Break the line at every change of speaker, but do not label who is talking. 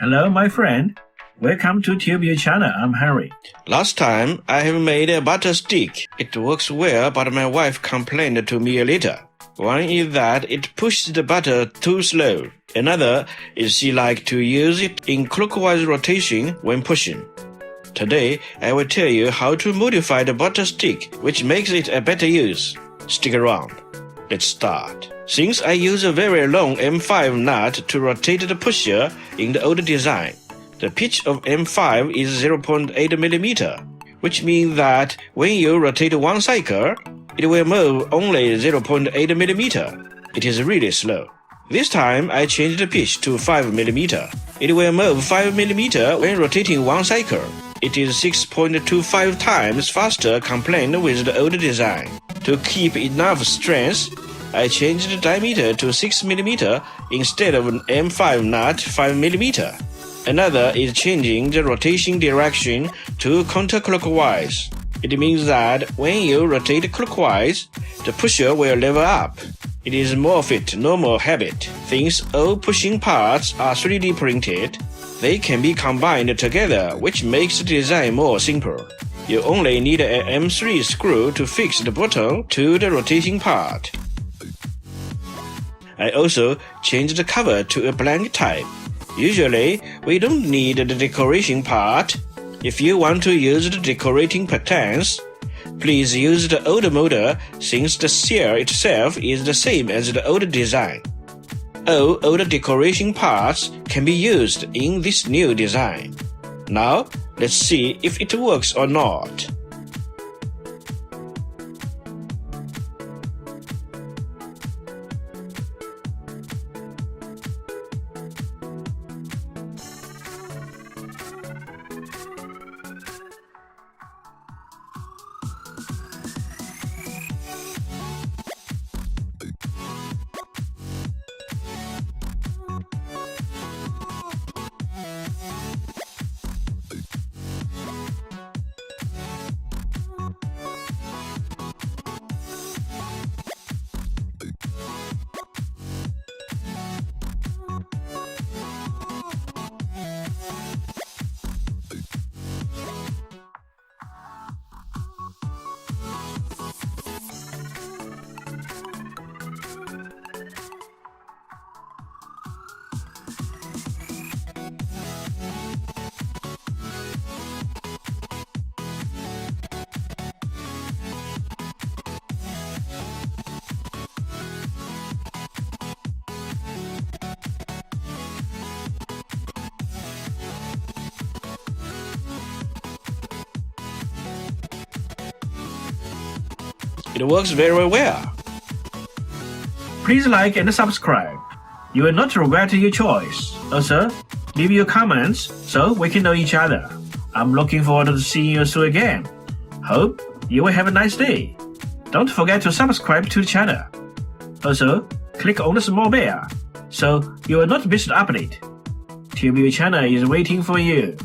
Hello, my friend. Welcome to TubeView channel. I'm Henry.
Last time, I have made a butter stick. It works well, but my wife complained to me later. One is that it pushes the butter too slow. Another is she likes to use it in clockwise rotation when pushing. Today, I will tell you how to modify the butter stick, which makes it a better use. Stick around. Let's start. Since I use a very long M5 nut to rotate the pusher in the old design, the pitch of M5 is 0.8 mm, which means that when you rotate one cycle, it will move only 0.8 mm. It is really slow. This time, I changed the pitch to 5 mm. It will move 5 mm when rotating one cycle. It is 6.25 times faster compared with the old design. To keep enough strength, I changed the diameter to 6 mm instead of an M5 nut 5 mm. Another is changing the rotation direction to counterclockwise. It means that when you rotate clockwise, the pusher will level up. It is more fit normal habit. Since all pushing parts are 3D printed, they can be combined together, which makes the design more simple. You only need an M3 screw to fix the bottom to the rotating part. I also changed the cover to a blank type. Usually, we don't need the decoration part. If you want to use the decorating patterns, please use the old model since the seal itself is the same as the old design. All old decoration parts can be used in this new design. Now, let's see if it works or not. It works very well.
Please like and subscribe. You will not regret your choice. Also, leave your comments so we can know each other. I'm looking forward to seeing you soon again. Hope you will have a nice day. Don't forget to subscribe to the channel. Also, click on the small bell so you will not miss an update. TubeView channel is waiting for you.